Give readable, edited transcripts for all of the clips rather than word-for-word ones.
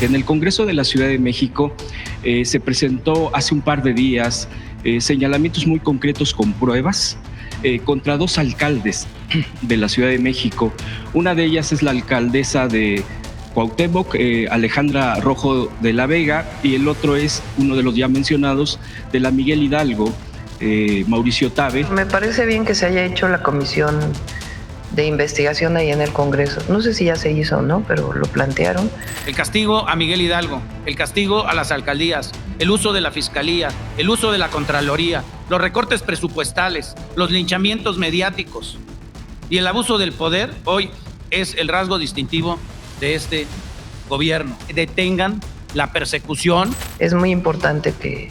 En el Congreso de la Ciudad de México se presentó hace un par de días señalamientos muy concretos con pruebas contra dos alcaldes de la Ciudad de México. Una de ellas es la alcaldesa de Cuauhtémoc, Alejandra Rojo de la Vega, y el otro es uno de los ya mencionados de la Miguel Hidalgo, Mauricio Tabe. Me parece bien que se haya hecho la comisión de investigación ahí en el Congreso. No sé si ya se hizo o no, pero lo plantearon. El castigo a Miguel Hidalgo, el castigo a las alcaldías, el uso de la Fiscalía, el uso de la Contraloría, los recortes presupuestales, los linchamientos mediáticos y el abuso del poder hoy es el rasgo distintivo de este gobierno. Detengan la persecución. Es muy importante que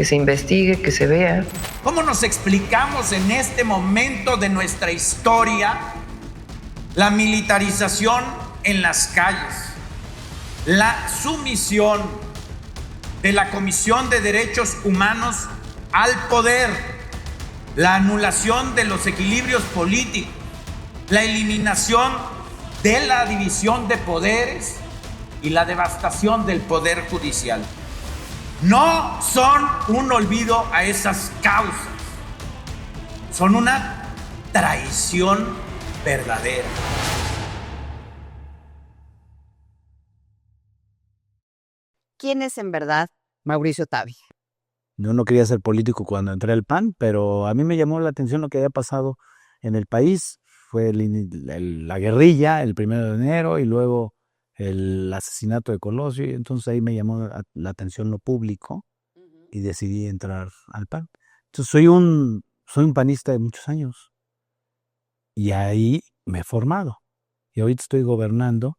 se investigue, que se vea. ¿Cómo nos explicamos en este momento de nuestra historia la militarización en las calles, la sumisión de la Comisión de Derechos Humanos al poder, la anulación de los equilibrios políticos, la eliminación de la división de poderes y la devastación del poder judicial? No son un olvido a esas causas, son una traición verdadera. ¿Quién es en verdad Mauricio Tabe? Yo no quería ser político cuando entré al PAN, pero a mí me llamó la atención lo que había pasado en el país. Fue la guerrilla el 1 de enero y luego el asesinato de Colosio, y entonces ahí me llamó la atención lo público y decidí entrar al PAN. Entonces soy un panista de muchos años y ahí me he formado. Y ahorita estoy gobernando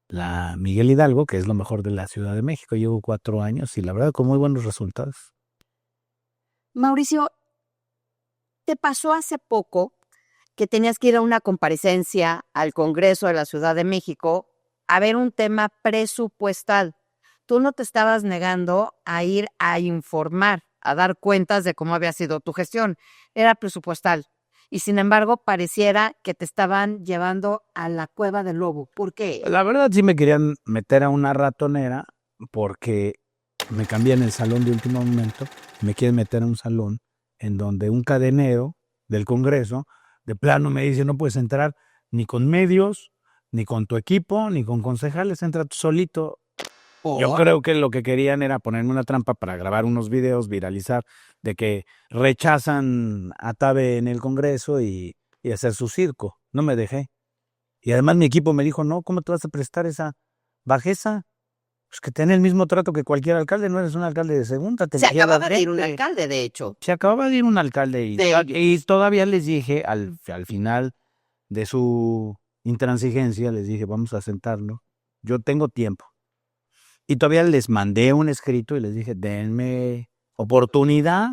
la Miguel Hidalgo, que es lo mejor de la Ciudad de México. Llevo 4 años y la verdad con muy buenos resultados. Mauricio, ¿te pasó hace poco que tenías que ir a una comparecencia al Congreso de la Ciudad de México a ver un tema presupuestal? Tú no te estabas negando a ir a informar, a dar cuentas de cómo había sido tu gestión. Era presupuestal. Y sin embargo, pareciera que te estaban llevando a la cueva del lobo. ¿Por qué? La verdad sí me querían meter a una ratonera porque me cambié en el salón de último momento. Me quieren meter a un salón en donde un cadenero del Congreso de plano me dice: no puedes entrar ni con medios, ni con tu equipo, ni con concejales, entra tú solito. Yo creo que lo que querían era ponerme una trampa para grabar unos videos, viralizar, de que rechazan a Tabe en el Congreso y hacer su circo. No me dejé. Y además mi equipo me dijo: no, ¿cómo te vas a prestar esa bajeza? Pues que tenés el mismo trato que cualquier alcalde, no eres un alcalde de segunda. Se acababa de ir un alcalde, de hecho. Se acababa de ir un alcalde y todavía les dije, al final de su intransigencia, les dije: vamos a sentarnos, yo tengo tiempo. Y todavía les mandé un escrito y les dije: denme oportunidad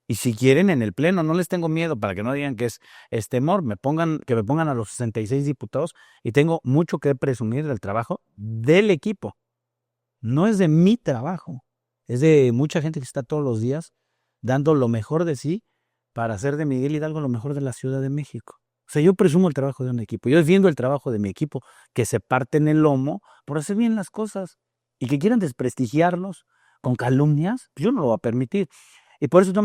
y si quieren en el pleno, no les tengo miedo, para que no digan que es temor, que me pongan a los 66 diputados y tengo mucho que presumir del trabajo del equipo. No es de mi trabajo, es de mucha gente que está todos los días dando lo mejor de sí para hacer de Miguel Hidalgo lo mejor de la Ciudad de México. O sea, yo presumo el trabajo de un equipo, yo defiendo el trabajo de mi equipo, que se parten el lomo por hacer bien las cosas. Y que quieran desprestigiarlos con calumnias, pues yo no lo voy a permitir. Y por eso no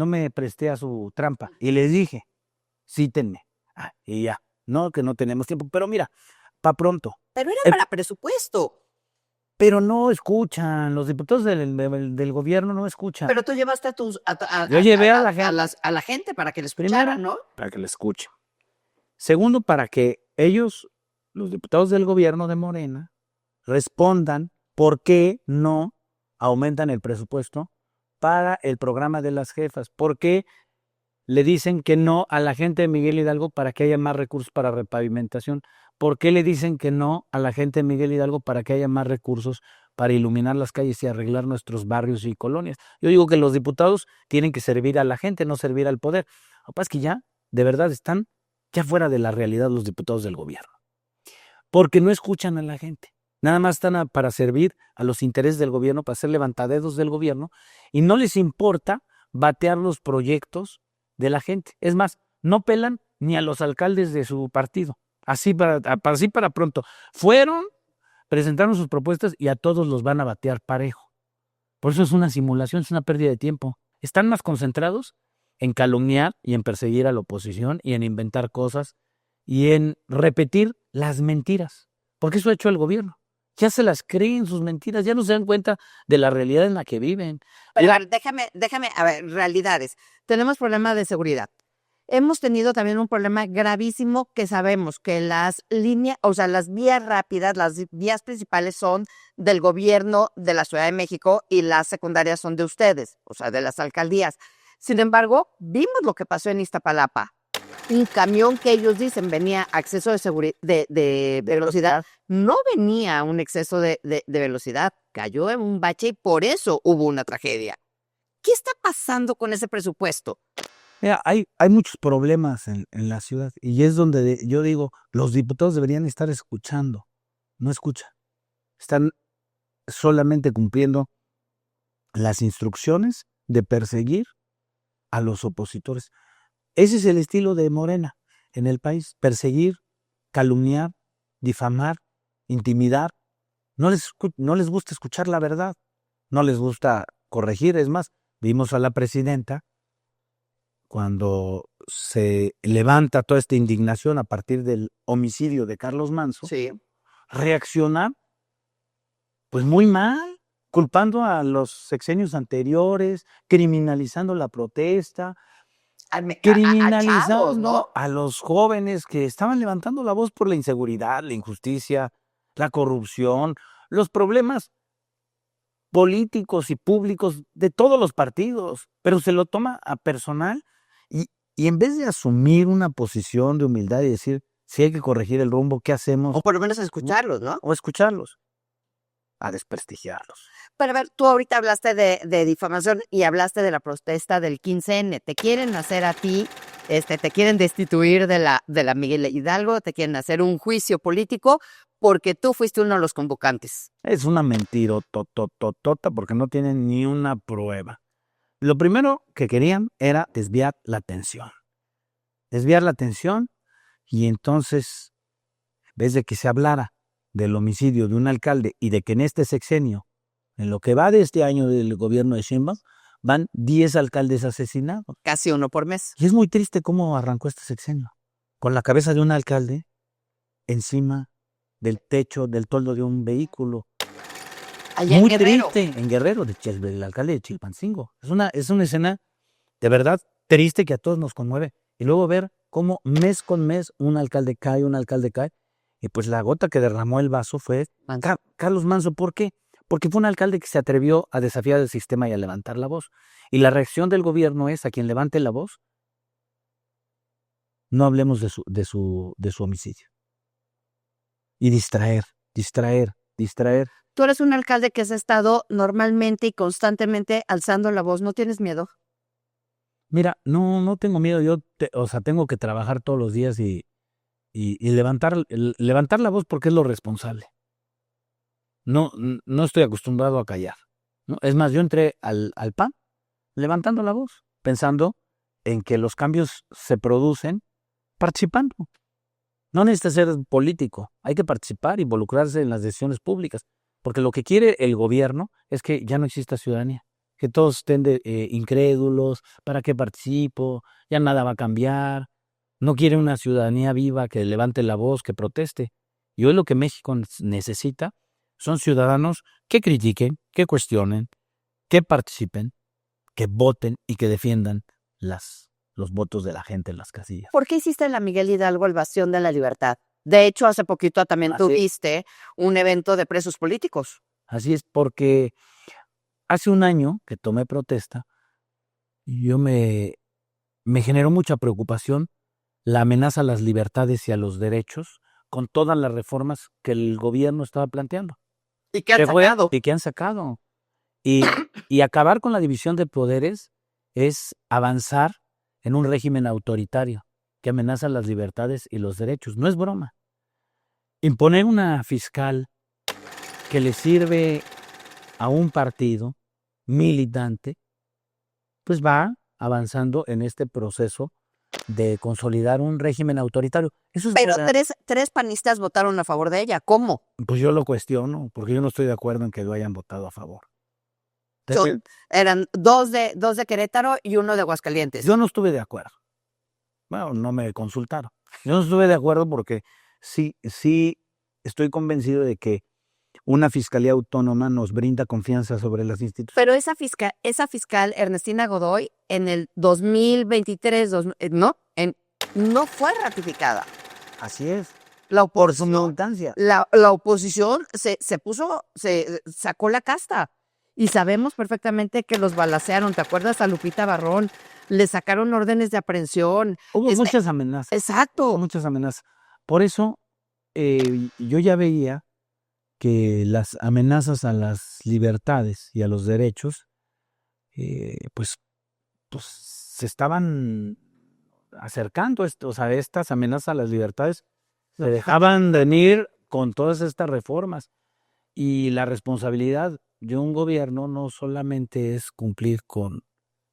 me presté a su trampa. Y les dije: cítenme. Y ya, no, que no tenemos tiempo. Pero mira, pa' pronto. Pero era para presupuesto. Pero no escuchan, los diputados del gobierno no escuchan. Pero tú llevaste Yo llevé a la gente para que les escucharan, ¿no? Para que le escuchen. Segundo, para que ellos, los diputados del gobierno de Morena, respondan por qué no aumentan el presupuesto para el programa de las jefas, por qué le dicen que no a la gente de Miguel Hidalgo para que haya más recursos para repavimentación, por qué le dicen que no a la gente de Miguel Hidalgo para que haya más recursos para iluminar las calles y arreglar nuestros barrios y colonias. Yo digo que los diputados tienen que servir a la gente, no servir al poder. Lo que pasa es que ya, de verdad, están ya fuera de la realidad los diputados del gobierno, porque no escuchan a la gente. Nada más están para servir a los intereses del gobierno, para ser levantadedos del gobierno, y no les importa batear los proyectos de la gente. Es más, no pelan ni a los alcaldes de su partido. Así para pronto. Fueron presentaron sus propuestas y a todos los van a batear parejo. Por eso es una simulación, es una pérdida de tiempo. Están más concentrados en calumniar y en perseguir a la oposición y en inventar cosas y en repetir las mentiras. Porque eso ha hecho el gobierno. Ya se las creen sus mentiras, ya no se dan cuenta de la realidad en la que viven. Pero a ver, déjame, a ver, realidades. Tenemos problemas de seguridad. Hemos tenido también un problema gravísimo que sabemos que las líneas, o sea, las vías rápidas, las vías principales son del gobierno de la Ciudad de México y las secundarias son de ustedes, o sea, de las alcaldías. Sin embargo, vimos lo que pasó en Iztapalapa. Un camión que ellos dicen venía a exceso de velocidad, no venía a un exceso de velocidad, cayó en un bache y por eso hubo una tragedia. ¿Qué está pasando con ese presupuesto? Mira, hay muchos problemas en la ciudad y es donde yo digo, los diputados deberían estar escuchando. No escuchan. Están solamente cumpliendo las instrucciones de perseguir a los opositores. Ese es el estilo de Morena en el país. Perseguir, calumniar, difamar, intimidar. No les gusta escuchar la verdad. No les gusta corregir. Es más, vimos a la presidenta cuando se levanta toda esta indignación a partir del homicidio de Carlos Manzo, Sí. reaccionar pues muy mal, culpando a los sexenios anteriores, criminalizando la protesta, criminalizando chavos, ¿no? a los jóvenes que estaban levantando la voz por la inseguridad, la injusticia, la corrupción, los problemas políticos y públicos de todos los partidos, pero se lo toma a personal y en vez de asumir una posición de humildad y decir, si hay que corregir el rumbo, ¿qué hacemos? O por lo menos escucharlos, ¿no? O escucharlos, a desprestigiarlos. Pero a ver, tú ahorita hablaste de difamación y hablaste de la protesta del 15N. ¿Te quieren hacer a ti, te quieren destituir de la Miguel Hidalgo, te quieren hacer un juicio político porque tú fuiste uno de los convocantes? Es una mentira totototota porque no tienen ni una prueba. Lo primero que querían era desviar la atención. Desviar la atención y entonces, en vez de que se hablara del homicidio de un alcalde y de que en este sexenio, en lo que va de este año del gobierno de Sheinbaum, van 10 alcaldes asesinados. Casi uno por mes. Y es muy triste cómo arrancó este sexenio. Con la cabeza de un alcalde encima del techo, del toldo de un vehículo. Allá Muy en Guerrero. triste en Guerrero, el alcalde de Chilpancingo. Es una escena de verdad triste que a todos nos conmueve. Y luego ver cómo mes con mes un alcalde cae. Y pues la gota que derramó el vaso fue Carlos Manzo. ¿Por qué? Porque fue un alcalde que se atrevió a desafiar el sistema y a levantar la voz. Y la reacción del gobierno es a quien levante la voz, no hablemos de su homicidio. Y distraer. Tú eres un alcalde que has estado normalmente y constantemente alzando la voz. ¿No tienes miedo? Mira, no tengo miedo. Yo tengo que trabajar todos los días y levantar la voz porque es lo responsable. No estoy acostumbrado a callar, ¿no? Es más, yo entré al PAN levantando la voz, pensando en que los cambios se producen participando. No necesita ser político, hay que participar, involucrarse en las decisiones públicas, porque lo que quiere el gobierno es que ya no exista ciudadanía, que todos estén incrédulos, ¿para qué participo? Ya nada va a cambiar. No quiere una ciudadanía viva que levante la voz, que proteste. Y hoy lo que México necesita son ciudadanos que critiquen, que cuestionen, que participen, que voten y que defiendan los votos de la gente en las casillas. ¿Por qué hiciste en la Miguel Hidalgo el Bastión de la Libertad? De hecho, hace poquito también tuviste un evento de presos políticos. Así es, porque hace un año que tomé protesta, yo me generó mucha preocupación la amenaza a las libertades y a los derechos con todas las reformas que el gobierno estaba planteando. ¿Y qué han sacado? Y que han sacado. Y acabar con la división de poderes es avanzar en un régimen autoritario que amenaza las libertades y los derechos. No es broma. Imponer una fiscal que le sirve a un partido militante, pues va avanzando en este proceso de consolidar un régimen autoritario. Eso es Pero verdad. tres panistas votaron a favor de ella. ¿Cómo? Pues yo lo cuestiono, porque yo no estoy de acuerdo en que lo hayan votado a favor. Eran dos de Querétaro y uno de Aguascalientes. Yo no estuve de acuerdo. Bueno, no me consultaron. Yo no estuve de acuerdo porque sí estoy convencido de que una fiscalía autónoma nos brinda confianza sobre las instituciones. Pero esa fiscal Ernestina Godoy, en el 2023, no fue ratificada. Así es. La Por su oposición, militancia. la oposición se sacó la casta. Y sabemos perfectamente que los balacearon. ¿Te acuerdas a Lupita Barrón? Le sacaron órdenes de aprehensión. Hubo muchas amenazas. Exacto. Muchas amenazas. Por eso yo ya veía que las amenazas a las libertades y a los derechos, pues se estaban acercando, o sea, estas amenazas a las libertades se dejaban venir con todas estas reformas. Y la responsabilidad de un gobierno no solamente es cumplir con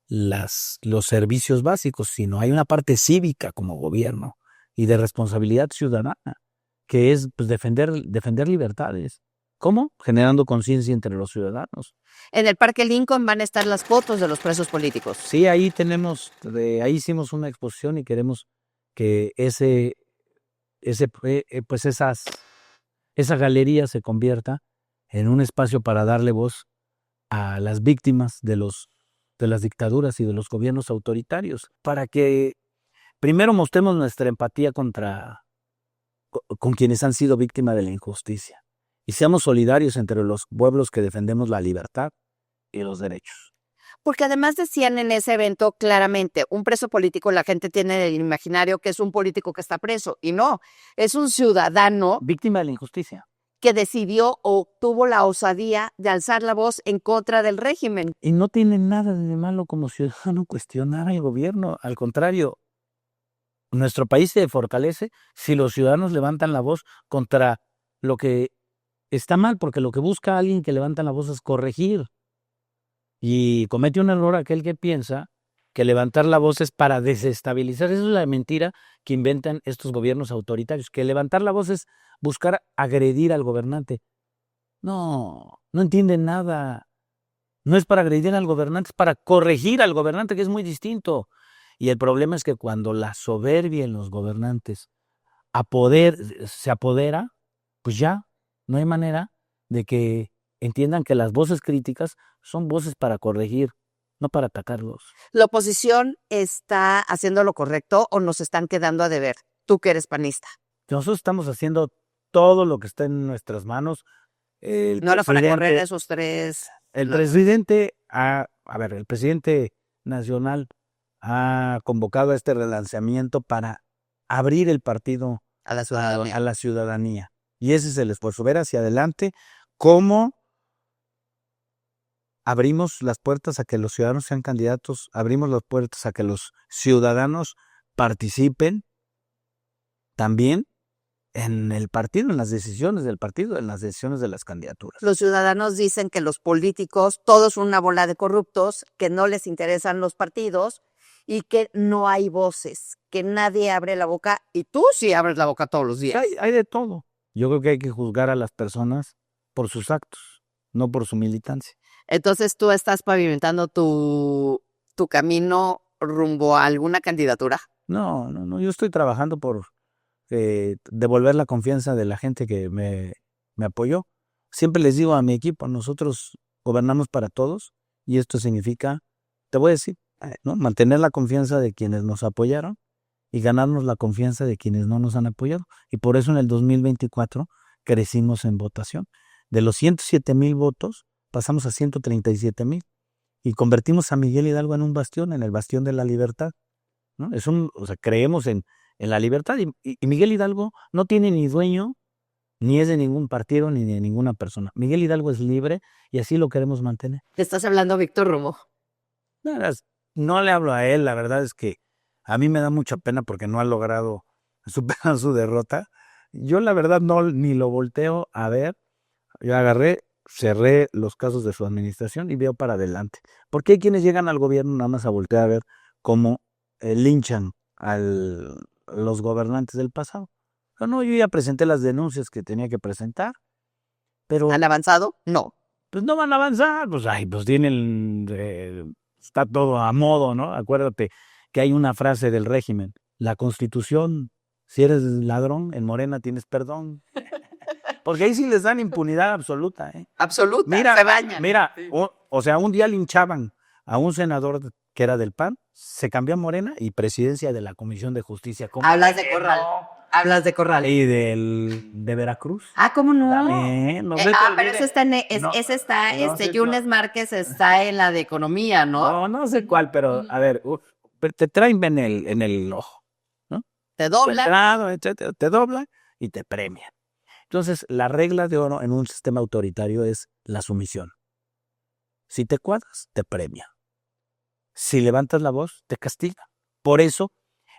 los servicios básicos, sino hay una parte cívica como gobierno y de responsabilidad ciudadana, que es pues, defender libertades. ¿Cómo? Generando conciencia entre los ciudadanos. En el Parque Lincoln van a estar las fotos de los presos políticos. Sí, ahí ahí hicimos una exposición y queremos que esa galería se convierta en un espacio para darle voz a las víctimas de las dictaduras y de los gobiernos autoritarios, para que primero mostremos nuestra empatía con quienes han sido víctimas de la injusticia y seamos solidarios entre los pueblos que defendemos la libertad y los derechos. Porque además decían en ese evento claramente, un preso político, la gente tiene el imaginario que es un político que está preso, y no, es un ciudadano Víctima de la injusticia. que decidió o tuvo la osadía de alzar la voz en contra del régimen. Y no tiene nada de malo como ciudadano cuestionar al gobierno. Al contrario, nuestro país se fortalece si los ciudadanos levantan la voz contra lo que está mal, porque lo que busca alguien que levanta la voz es corregir. Y comete un error aquel que piensa que levantar la voz es para desestabilizar. Esa es la mentira que inventan estos gobiernos autoritarios, que levantar la voz es buscar agredir al gobernante. No entienden nada. No es para agredir al gobernante, es para corregir al gobernante, que es muy distinto. Y el problema es que cuando la soberbia en los gobernantes se apodera, pues ya no hay manera de que entiendan que las voces críticas son voces para corregir, no para atacarlos. ¿La oposición está haciendo lo correcto o nos están quedando a deber? Tú que eres panista. Nosotros estamos haciendo todo lo que está en nuestras manos. No era para correr a esos tres. El presidente, el presidente nacional ha convocado a este relanzamiento para abrir el partido A la ciudadanía. a la ciudadanía. Y ese es el esfuerzo, ver hacia adelante cómo abrimos las puertas a que los ciudadanos sean candidatos, abrimos las puertas a que los ciudadanos participen también en el partido, en las decisiones del partido, en las decisiones de las candidaturas. Los ciudadanos dicen que los políticos, todos son una bola de corruptos, que no les interesan los partidos y que no hay voces, que nadie abre la boca, y tú sí abres la boca todos los días. Hay de todo. Yo creo que hay que juzgar a las personas por sus actos, no por su militancia. Entonces tú estás pavimentando tu camino rumbo a alguna candidatura. No, yo estoy trabajando por devolver la confianza de la gente que me apoyó. Siempre les digo a mi equipo, nosotros gobernamos para todos y esto significa, te voy a decir, ¿no? Mantener la confianza de quienes nos apoyaron y ganarnos la confianza de quienes no nos han apoyado. Y por eso en el 2024 crecimos en votación. De los 107,000 votos, pasamos a 137,000 y convertimos a Miguel Hidalgo en un bastión, en el bastión de la libertad, ¿no? Creemos en la libertad y Miguel Hidalgo no tiene ni dueño, ni es de ningún partido, ni de ninguna persona. Miguel Hidalgo es libre y así lo queremos mantener. ¿Te estás hablando a Víctor Romo? No le hablo a él, la verdad es que a mí me da mucha pena porque no ha logrado superar su derrota. Yo la verdad ni lo volteo a ver. Yo cerré los casos de su administración y veo para adelante. Porque hay quienes llegan al gobierno nada más a voltear a ver cómo linchan al los gobernantes del pasado. No, yo ya presenté las denuncias que tenía que presentar, pero ¿Han avanzado? No. pues no van a avanzar, pues tienen, está todo a modo, ¿no? Acuérdate que hay una frase del régimen, la Constitución, si eres ladrón, en Morena tienes perdón. Porque ahí sí les dan impunidad absoluta, ¿eh? Absoluta, Mira, se bañan. Mira, o sea, un día linchaban a un senador que era del PAN, se cambió a Morena y presidencia de la Comisión de Justicia. ¿Cómo Hablas de de que Corral. no? Hablas de Corral. Y de Veracruz. ¿Cómo no? También, no se te Pero olvide. ese está, No, ese está, no sé Yunes Márquez está en la de economía, ¿no? No sé cuál, pero a ver, pero te traen en el ojo, ¿no? Te dobla. Entrado, etcétera, te doblan y te premian. Entonces, la regla de oro en un sistema autoritario es la sumisión. Si te cuadras, te premia. Si levantas la voz, te castiga. Por eso,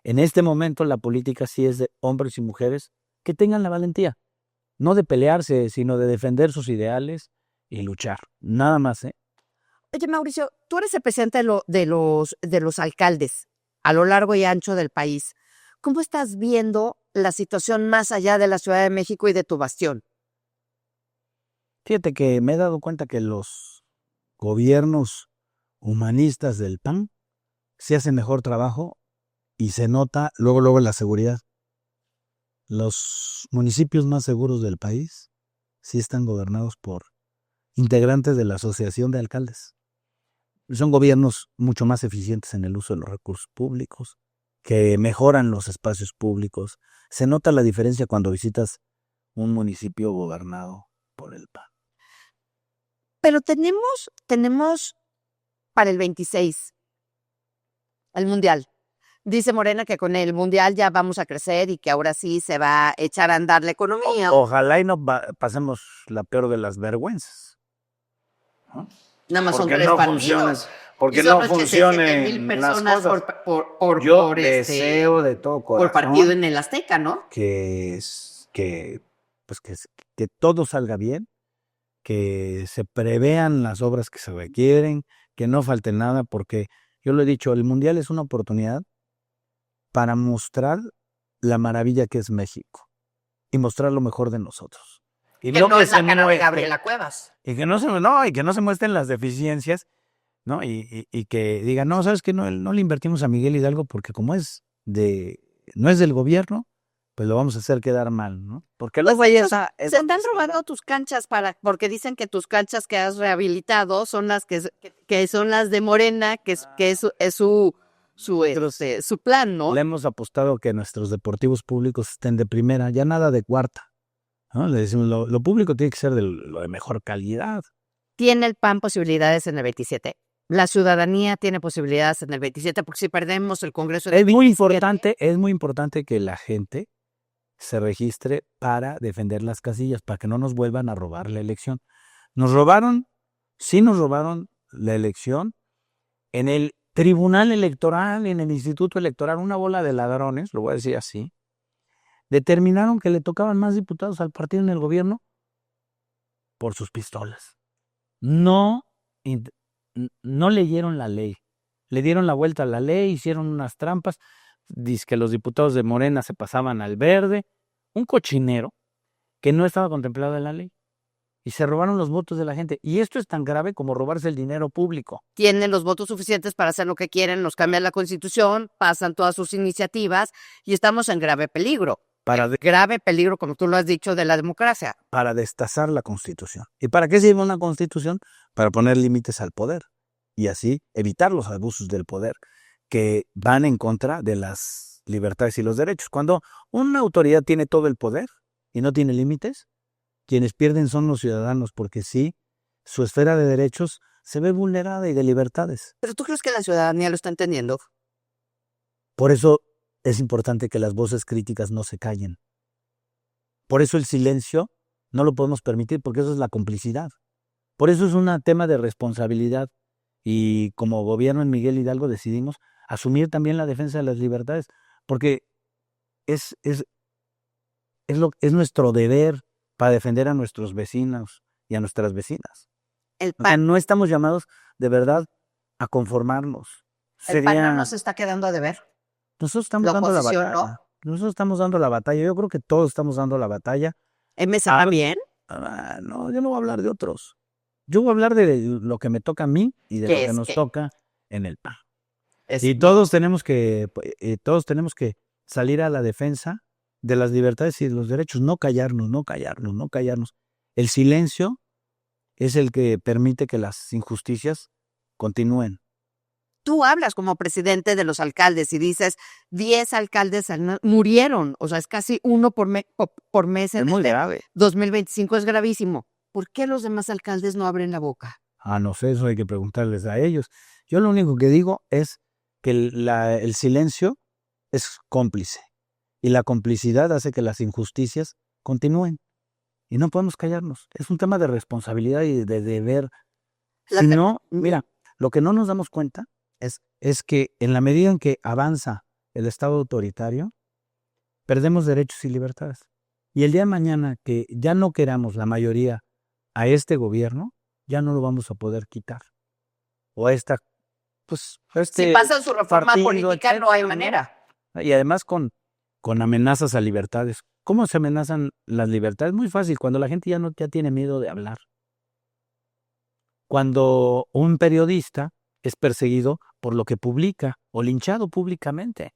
en este momento, la política sí es de hombres y mujeres que tengan la valentía, no de pelearse, sino de defender sus ideales y luchar. Nada más, ¿eh? Oye, Mauricio, tú eres el presidente de los alcaldes a lo largo y ancho del país. ¿Cómo estás viendo la situación más allá de la Ciudad de México y de tu bastión? Fíjate que me he dado cuenta que los gobiernos humanistas del PAN sí hacen mejor trabajo y se nota luego la seguridad. Los municipios más seguros del país sí están gobernados por integrantes de la Asociación de Alcaldes. Son gobiernos mucho más eficientes en el uso de los recursos públicos, que mejoran los espacios públicos. Se nota la diferencia cuando visitas un municipio gobernado por el PAN. Pero tenemos para el 26 el Mundial. Dice Morena que con el Mundial ya vamos a crecer y que ahora sí se va a echar a andar la economía. Ojalá y no pasemos la peor de las vergüenzas, ¿no? Nada más son Porque 3 no partidos. porque Y son no funcionen 87,000 las personas cosas. por Yo deseo de todo corazón por partido en el Azteca, ¿no? que todo salga bien, que se prevean las obras que se requieren, que no falte nada, porque yo lo he dicho, el Mundial es una oportunidad para mostrar la maravilla que es México y mostrar lo mejor de nosotros. Y Que no es la cara de Gabriela Cuevas. Y que no se muestren las deficiencias, ¿no? Y que digan, no, ¿sabes qué? No le invertimos a Miguel Hidalgo porque como no es del gobierno, pues lo vamos a hacer quedar mal, ¿no? Porque luego se han robado tus canchas porque dicen que tus canchas que has rehabilitado son las que son las de Morena, que es su plan, ¿no? le hemos apostado que nuestros deportivos públicos estén de primera, ya nada de cuarta, ¿no? Le decimos, lo público tiene que ser lo de mejor calidad. ¿Tiene el PAN posibilidades en el 27? La ciudadanía tiene posibilidades en el 27, porque si perdemos el Congreso... Es muy importante que la gente se registre para defender las casillas, para que no nos vuelvan a robar la elección. Nos robaron la elección en el Tribunal Electoral, en el Instituto Electoral, una bola de ladrones, lo voy a decir así, determinaron que le tocaban más diputados al partido en el gobierno por sus pistolas. No leyeron la ley, le dieron la vuelta a la ley, hicieron unas trampas, dice que los diputados de Morena se pasaban al verde, un cochinero que no estaba contemplado en la ley. Y se robaron los votos de la gente. Y esto es tan grave como robarse el dinero público. Tienen los votos suficientes para hacer lo que quieren, nos cambian la Constitución, pasan todas sus iniciativas y estamos en grave peligro. Grave peligro, como tú lo has dicho, de la democracia. Para destazar la Constitución. ¿Y para qué sirve una Constitución? Para poner límites al poder y así evitar los abusos del poder que van en contra de las libertades y los derechos. Cuando una autoridad tiene todo el poder y no tiene límites, quienes pierden son los ciudadanos, porque sí, su esfera de derechos se ve vulnerada y de libertades. ¿Pero tú crees que la ciudadanía lo está entendiendo? Por eso es importante que las voces críticas no se callen. Por eso el silencio no lo podemos permitir, porque eso es la complicidad. Por eso es un tema de responsabilidad. Y como gobierno en Miguel Hidalgo decidimos asumir también la defensa de las libertades, porque es nuestro deber para defender a nuestros vecinos y a nuestras vecinas. O sea, no estamos llamados de verdad a conformarnos. El PAN no nos está quedando a deber. Nosotros estamos La dando la oposición, batalla. ¿no? Nosotros estamos dando la batalla. Yo creo que todos estamos dando la batalla. ¿MS también? No, yo no voy a hablar de otros. Yo voy a hablar de lo que me toca a mí y de lo que nos toca en el PAN. Y todos tenemos que salir a la defensa de las libertades y de los derechos, no callarnos. El silencio es el que permite que las injusticias continúen. Tú hablas como presidente de los alcaldes y dices 10 alcaldes murieron, o sea, es casi uno por mes en Es muy este grave. 2025, es gravísimo. ¿Por qué los demás alcaldes no abren la boca? No sé, eso hay que preguntarles a ellos. Yo lo único que digo es que el silencio es cómplice y la complicidad hace que las injusticias continúen y no podemos callarnos. Es un tema de responsabilidad y de deber. Si no, mira, lo que no nos damos cuenta es que en la medida en que avanza el Estado autoritario, perdemos derechos y libertades. Y el día de mañana que ya no queramos la mayoría a este gobierno, ya no lo vamos a poder quitar. O a esta, pues, si pasan su reforma partido, política, etcétera, no hay manera. Y además con amenazas a libertades. ¿Cómo se amenazan las libertades? Muy fácil, cuando la gente ya tiene miedo de hablar. Cuando un periodista es perseguido por lo que publica o linchado públicamente.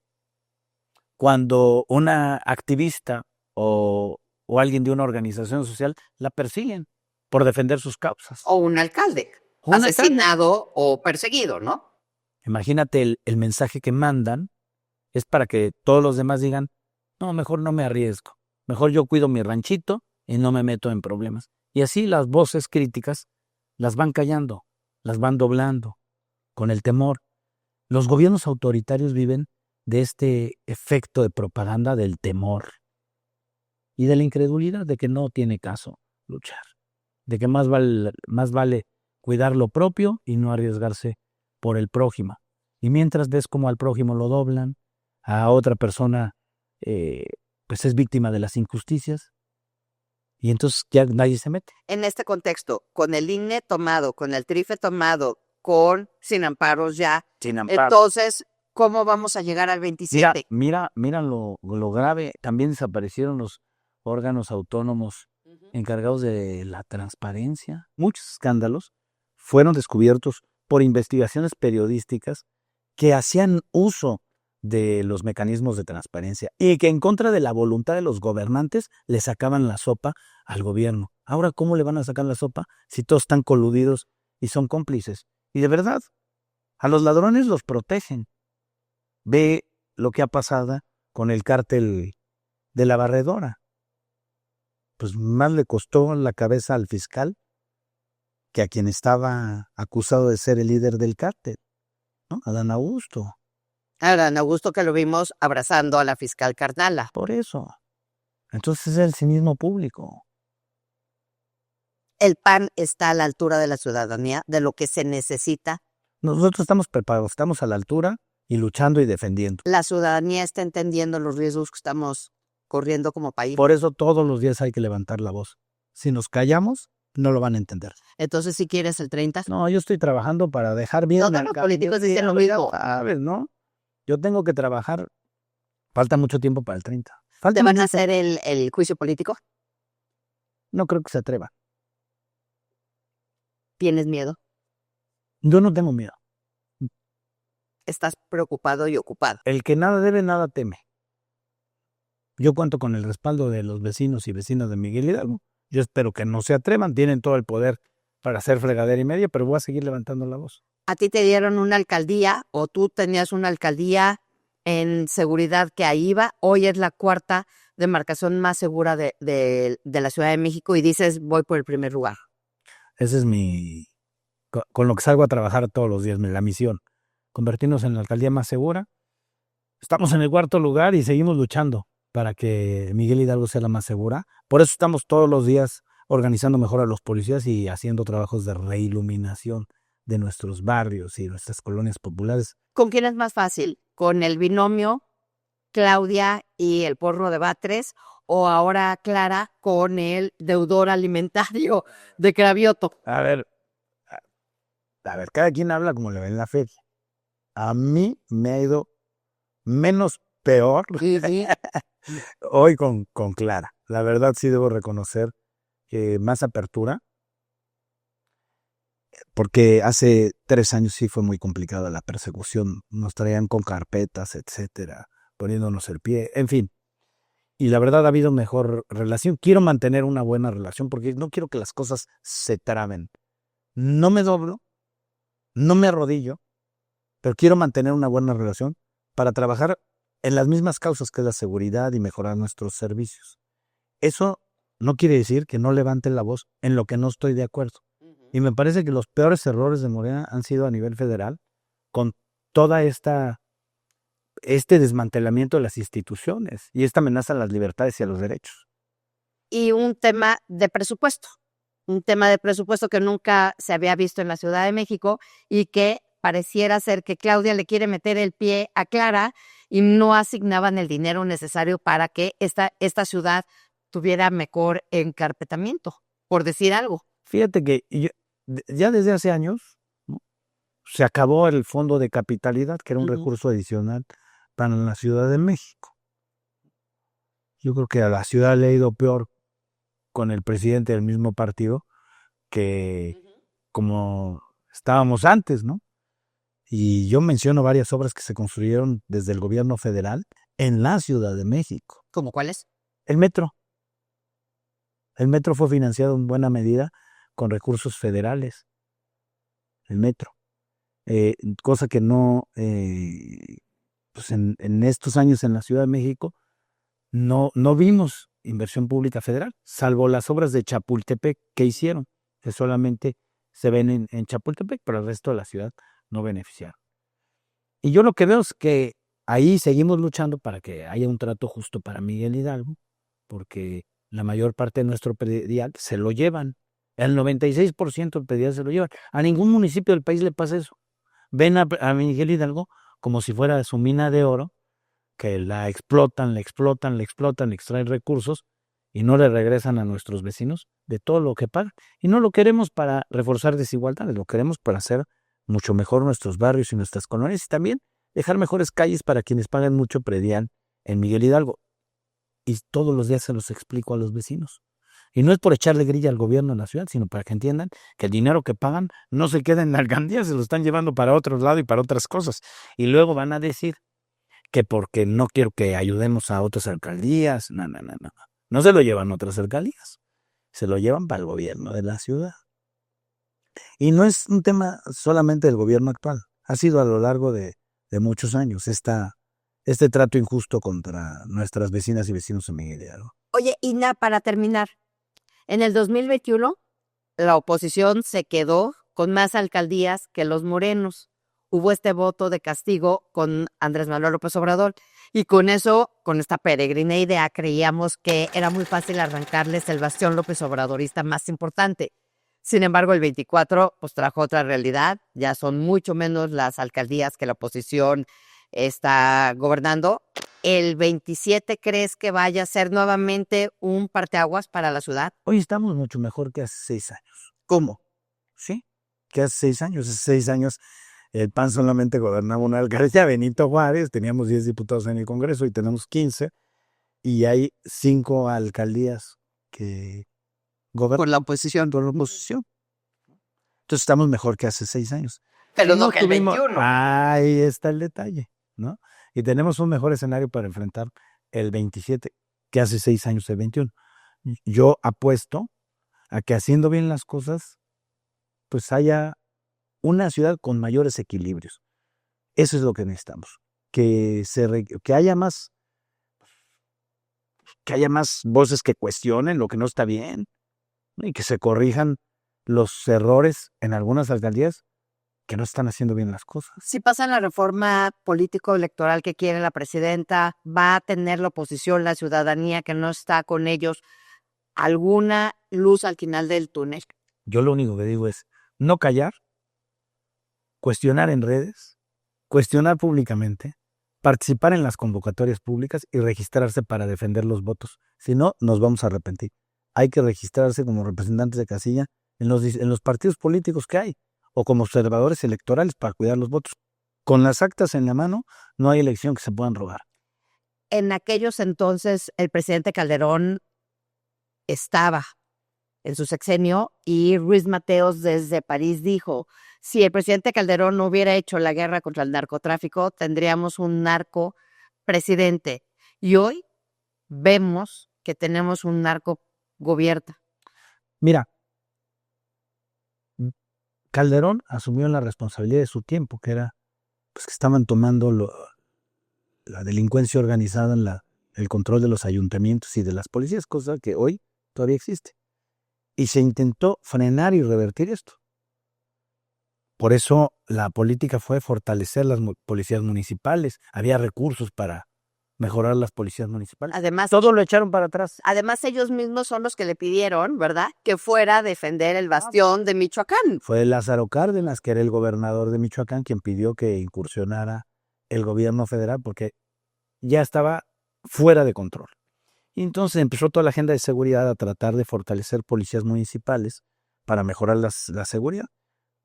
Cuando una activista o alguien de una organización social la persiguen por defender sus causas. O un alcalde asesinado o perseguido, ¿no? Imagínate el mensaje que mandan es para que todos los demás digan, no, mejor no me arriesgo, mejor yo cuido mi ranchito y no me meto en problemas. Y así las voces críticas las van callando, las van doblando con el temor. Los gobiernos autoritarios viven de este efecto de propaganda del temor y de la incredulidad de que no tiene caso luchar, de que más vale cuidar lo propio y no arriesgarse por el prójimo. Y mientras ves cómo al prójimo lo doblan, a otra persona pues es víctima de las injusticias y entonces ya nadie se mete. En este contexto, con el INE tomado, con el TRIFE tomado, sin amparos ya, entonces, ¿cómo vamos a llegar al 27? Mira lo grave. También desaparecieron los órganos autónomos encargados de la transparencia. Muchos escándalos fueron descubiertos por investigaciones periodísticas que hacían uso de los mecanismos de transparencia y que en contra de la voluntad de los gobernantes le sacaban la sopa al gobierno. Ahora, ¿cómo le van a sacar la sopa si todos están coludidos y son cómplices? Y de verdad, a los ladrones los protegen. Ve lo que ha pasado con el cártel de la Barredora. Pues más le costó la cabeza al fiscal que a quien estaba acusado de ser el líder del cártel, ¿no? Adán Augusto. Adán Augusto, que lo vimos abrazando a la fiscal Carnala. Por eso. Entonces es el cinismo público. ¿El PAN está a la altura de la ciudadanía, de lo que se necesita? Nosotros estamos preparados, estamos a la altura y luchando y defendiendo. ¿La ciudadanía está entendiendo los riesgos que estamos corriendo como país? Por eso todos los días hay que levantar la voz. Si nos callamos, no lo van a entender. Entonces, ¿si quieres el 30? No, yo estoy trabajando para dejar bien. Todos los políticos dicen lo mismo. ¿Sabes, no? Yo tengo que trabajar. Falta mucho tiempo para el 30. ¿Te van a hacer el juicio político? No creo que se atreva. ¿Tienes miedo? Yo no tengo miedo. Estás preocupado y ocupado. El que nada debe, nada teme. Yo cuento con el respaldo de los vecinos y vecinas de Miguel Hidalgo. Yo espero que no se atrevan, tienen todo el poder para hacer fregadera y media, pero voy a seguir levantando la voz. ¿A ti te dieron una alcaldía o tú tenías una alcaldía en seguridad que ahí iba? Hoy es la cuarta demarcación más segura de la Ciudad de México y dices, voy por el primer lugar. Ese es con lo que salgo a trabajar todos los días, la misión. Convertirnos en la alcaldía más segura. Estamos en el cuarto lugar y seguimos luchando para que Miguel Hidalgo sea la más segura. Por eso estamos todos los días organizando mejor a los policías y haciendo trabajos de reiluminación de nuestros barrios y nuestras colonias populares. ¿Con quién es más fácil? ¿Con el binomio Claudia y el porno de Batres o ahora Clara con el deudor alimentario de Cravioto? A ver, cada quien habla como le va en la feria. A mí me ha ido menos peor. Hoy con Clara. La verdad sí debo reconocer que más apertura, porque hace 3 años sí fue muy complicada la persecución. Nos traían con carpetas, etcétera, poniéndonos el pie, en fin. Y la verdad ha habido mejor relación. Quiero mantener una buena relación porque no quiero que las cosas se traben. No me doblo, no me arrodillo, pero quiero mantener una buena relación para trabajar en las mismas causas que es la seguridad y mejorar nuestros servicios. Eso no quiere decir que no levante la voz en lo que no estoy de acuerdo. Y me parece que los peores errores de Morena han sido a nivel federal, con toda este desmantelamiento de las instituciones y esta amenaza a las libertades y a los derechos. Y un tema de presupuesto que nunca se había visto en la Ciudad de México y que pareciera ser que Claudia le quiere meter el pie a Clara y no asignaban el dinero necesario para que esta ciudad tuviera mejor encarpetamiento, por decir algo. Fíjate que ya desde hace años, ¿no?, se acabó el fondo de capitalidad, que era un recurso adicional para la Ciudad de México. Yo creo que a la ciudad le ha ido peor con el presidente del mismo partido que como estábamos antes, ¿no? Y yo menciono varias obras que se construyeron desde el gobierno federal en la Ciudad de México. ¿Cómo cuáles? El metro. El metro fue financiado en buena medida con recursos federales. El metro. Cosa que no, pues en estos años en la Ciudad de México no vimos inversión pública federal, salvo las obras de Chapultepec que hicieron, que solamente se ven en Chapultepec, pero el resto de la ciudad no beneficiaron. Y yo lo que veo es que ahí seguimos luchando para que haya un trato justo para Miguel Hidalgo, porque la mayor parte de nuestro predial se lo llevan. El 96% del predial se lo llevan. A ningún municipio del país le pasa eso. Ven a Miguel Hidalgo como si fuera su mina de oro, que la explotan, le extraen recursos y no le regresan a nuestros vecinos de todo lo que pagan. Y no lo queremos para reforzar desigualdades, lo queremos para hacer mucho mejor nuestros barrios y nuestras colonias y también dejar mejores calles para quienes pagan mucho predial en Miguel Hidalgo. Y todos los días se los explico a los vecinos. Y no es por echarle grilla al gobierno de la ciudad, sino para que entiendan que el dinero que pagan no se queda en la alcaldía, se lo están llevando para otro lado y para otras cosas. Y luego van a decir que porque no quiero que ayudemos a otras alcaldías. No. No se lo llevan a otras alcaldías, se lo llevan para el gobierno de la ciudad. Y no es un tema solamente del gobierno actual, ha sido a lo largo de muchos años este trato injusto contra nuestras vecinas y vecinos en Miguel Hidalgo. Oye, Ina, para terminar, en el 2021 la oposición se quedó con más alcaldías que los morenos. Hubo este voto de castigo con Andrés Manuel López Obrador y con eso, con esta peregrina idea, creíamos que era muy fácil arrancarles el bastión López Obradorista más importante. Sin embargo, el 24 pues trajo otra realidad, ya son mucho menos las alcaldías que la oposición está gobernando. ¿El 27 crees que vaya a ser nuevamente un parteaguas para la ciudad? Hoy estamos mucho mejor que hace 6 años. ¿Cómo? Sí, que hace 6 años. Hace 6 años el PAN solamente gobernaba una alcaldía, Benito Juárez, teníamos 10 diputados en el Congreso y tenemos 15, y hay 5 alcaldías que gobiernan Por la oposición. por la oposición. Entonces estamos mejor que hace 6 años. Pero no que el 21. Ahí está el detalle, ¿no? Y tenemos un mejor escenario para enfrentar el 27 que hace 6 años el 21. Yo apuesto a que haciendo bien las cosas, pues haya una ciudad con mayores equilibrios. Eso es lo que necesitamos. Que haya más voces que cuestionen lo que no está bien, ¿no? Y que se corrijan los errores en algunas alcaldías que no están haciendo bien las cosas. Si pasa la reforma político-electoral que quiere la presidenta, ¿va a tener la oposición, la ciudadanía que no está con ellos, alguna luz al final del túnel? Yo lo único que digo es no callar, cuestionar en redes, cuestionar públicamente, participar en las convocatorias públicas y registrarse para defender los votos. Si no, nos vamos a arrepentir. Hay que registrarse como representantes de casilla en los partidos políticos que hay, o como observadores electorales para cuidar los votos. Con las actas en la mano, no hay elección que se puedan robar. en aquellos entonces el presidente Calderón estaba en su sexenio y Ruiz Mateos desde París dijo, si el presidente Calderón no hubiera hecho la guerra contra el narcotráfico, tendríamos un narco presidente. Y hoy vemos que tenemos un narco gobierno. Mira, Calderón asumió la responsabilidad de su tiempo, que era pues, que estaban tomando la delincuencia organizada en el control de los ayuntamientos y de las policías, cosa que hoy todavía existe. Y se intentó frenar y revertir esto. Por eso la política fue fortalecer las policías municipales. Había recursos para mejorar las policías municipales. Además, todo lo echaron para atrás. Además, ellos mismos son los que le pidieron, ¿verdad?, que fuera a defender el bastión de Michoacán. Fue Lázaro Cárdenas, que era el gobernador de Michoacán, quien pidió que incursionara el gobierno federal porque ya estaba fuera de control. Y entonces empezó toda la agenda de seguridad a tratar de fortalecer policías municipales para mejorar la seguridad.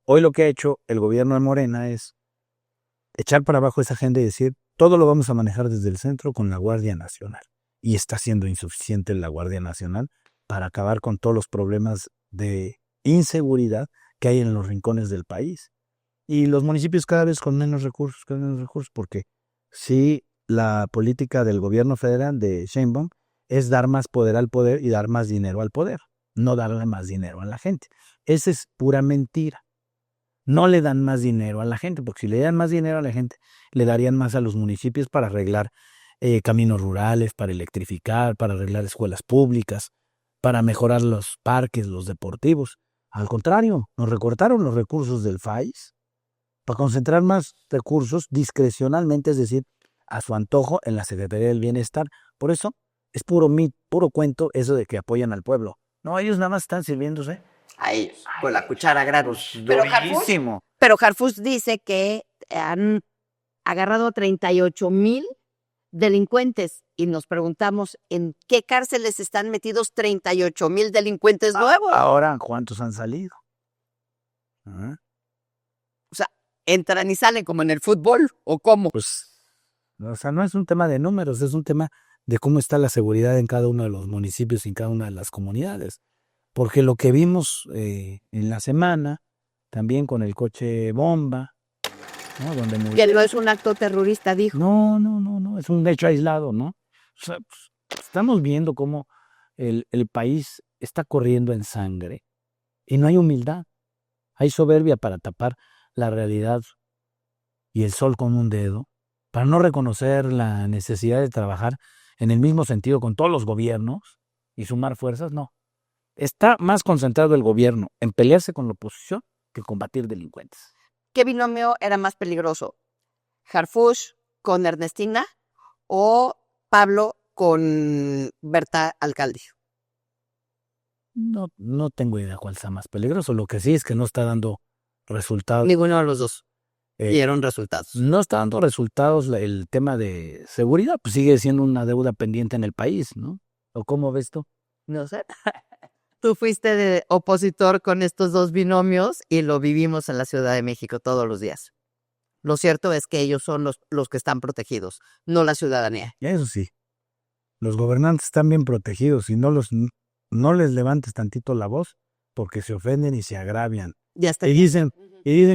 Hoy lo que ha hecho el gobierno de Morena es echar para abajo esa agenda y decir, todo lo vamos a manejar desde el centro con la Guardia Nacional. Y está siendo insuficiente la Guardia Nacional para acabar con todos los problemas de inseguridad que hay en los rincones del país. Y los municipios cada vez con menos recursos, porque sí, la política del gobierno federal de Sheinbaum es dar más poder al poder y dar más dinero al poder, no darle más dinero a la gente. Esa es pura mentira. No le dan más dinero a la gente, porque si le dan más dinero a la gente, le darían más a los municipios para arreglar caminos rurales, para electrificar, para arreglar escuelas públicas, para mejorar los parques, los deportivos. Al contrario, nos recortaron los recursos del FAIS para concentrar más recursos discrecionalmente, es decir, a su antojo en la Secretaría del Bienestar. Por eso es puro cuento eso de que apoyan al pueblo. No, ellos nada más están sirviéndose Ahí, con la cuchara gratis. durísimo. Pero Harfuch dice que han agarrado 38,000 delincuentes y nos preguntamos en qué cárceles están metidos 38,000 delincuentes nuevos. Ahora, ¿cuántos han salido? ¿Ah? O sea, entran y salen como en el fútbol, ¿o cómo? Pues, o sea, no es un tema de números, es un tema de cómo está la seguridad en cada uno de los municipios y en cada una de las comunidades. Porque lo que vimos en la semana, también con el coche bomba, ¿no? Donde murió. Que no es un acto terrorista, dijo. No, es un hecho aislado, ¿no? O sea, pues, estamos viendo cómo el país está corriendo en sangre y no hay humildad. Hay soberbia para tapar la realidad y el sol con un dedo, para no reconocer la necesidad de trabajar en el mismo sentido con todos los gobiernos y sumar fuerzas, no. Está más concentrado el gobierno en pelearse con la oposición que combatir delincuentes. ¿Qué binomio era más peligroso? ¿Harfuch con Ernestina o Pablo con Berta Alcalde? No tengo idea cuál sea más peligroso. Lo que sí es que no está dando resultados. Ninguno de los dos dieron resultados. No está dando resultados el tema de seguridad, pues sigue siendo una deuda pendiente en el país, ¿no? ¿O cómo ves tú? No sé. Tú fuiste de opositor con estos dos binomios y lo vivimos en la Ciudad de México todos los días. Lo cierto es que ellos son los que están protegidos, no la ciudadanía. Eso sí, los gobernantes están bien protegidos y no les levantes tantito la voz porque se ofenden y se agravian. Ya está. Y dicen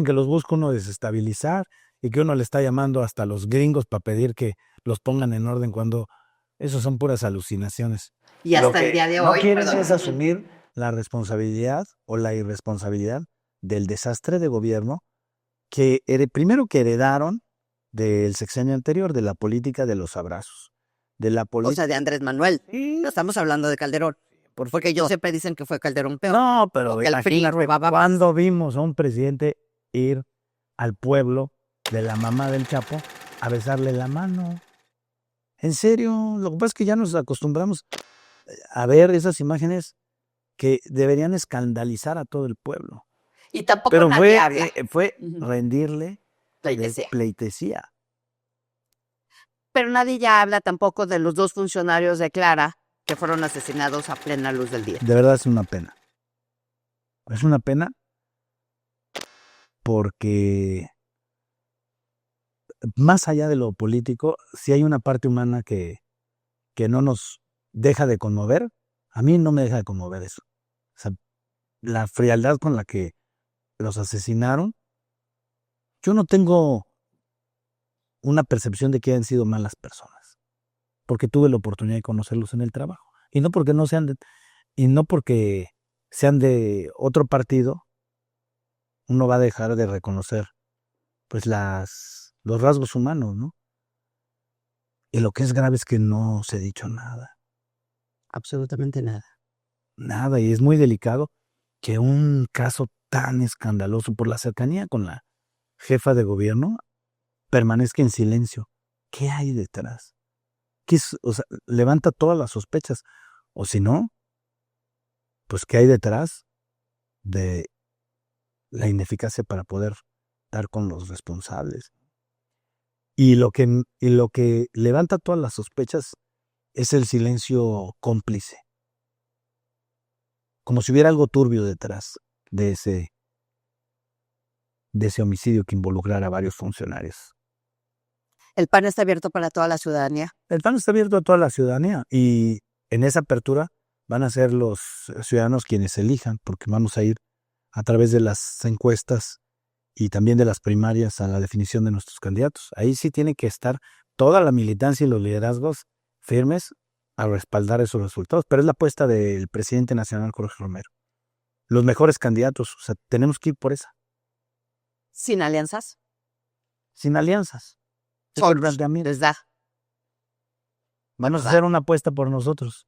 que los busca uno desestabilizar y que uno le está llamando hasta a los gringos para pedir que los pongan en orden cuando eso son puras alucinaciones. Y hasta el día de hoy. No quieren es asumir la responsabilidad o la irresponsabilidad del desastre de gobierno que primero que heredaron del sexenio anterior, de la política de los abrazos. O sea, de Andrés Manuel. Sí. No estamos hablando de Calderón. Porque ellos siempre dicen que fue Calderón peor. No, pero que el PRI imagínate, robaba. ¿cuándo vimos a un presidente ir al pueblo de la mamá del Chapo a besarle la mano? En serio, lo que pasa es que ya nos acostumbramos a ver esas imágenes que deberían escandalizar a todo el pueblo. Y tampoco Pero nadie habla. fue Ujú. rendirle Pleitesía. Pero nadie ya habla tampoco de los dos funcionarios de Clara que fueron asesinados a plena luz del día. De verdad es una pena. Es una pena porque más allá de lo político, sí hay una parte humana que que no nos deja de conmover, a mí no me deja de conmover eso. O sea, la frialdad con la que los asesinaron, yo no tengo una percepción de que hayan sido malas personas, porque tuve la oportunidad de conocerlos en el trabajo. Y no porque sean de otro partido, uno va a dejar de reconocer pues los rasgos humanos, ¿no? Y lo que es grave es que no se ha dicho nada. Absolutamente nada. Nada, y es muy delicado que un caso tan escandaloso por la cercanía con la jefa de gobierno permanezca en silencio. ¿Qué hay detrás? O sea, levanta todas las sospechas. O si no, pues ¿qué hay detrás de la ineficacia para poder dar con los responsables? Y lo que levanta todas las sospechas es el silencio cómplice. Como si hubiera algo turbio detrás de ese homicidio que involucrara a varios funcionarios. El PAN está abierto para toda la ciudadanía. El PAN está abierto a toda la ciudadanía y en esa apertura van a ser los ciudadanos quienes elijan, porque vamos a ir a través de las encuestas y también de las primarias a la definición de nuestros candidatos. Ahí sí tiene que estar toda la militancia y los liderazgos firmes a respaldar esos resultados, pero es la apuesta del presidente nacional Jorge Romero. Los mejores candidatos, o sea, tenemos que ir por esa. ¿Sin alianzas? Sin alianzas. Les da. Vamos a hacer una apuesta por nosotros.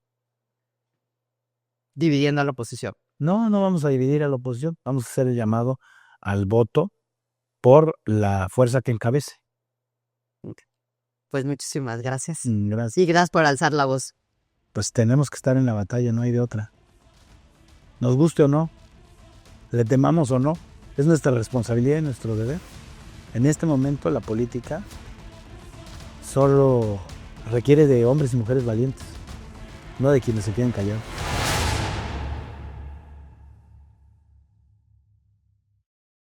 Dividiendo a la oposición. No vamos a dividir a la oposición. Vamos a hacer el llamado al voto por la fuerza que encabece. Pues muchísimas gracias. Gracias. Y gracias por alzar la voz. Pues tenemos que estar en la batalla, no hay de otra. Nos guste o no, le temamos o no, es nuestra responsabilidad y nuestro deber. En este momento la política solo requiere de hombres y mujeres valientes, no de quienes se queden callados.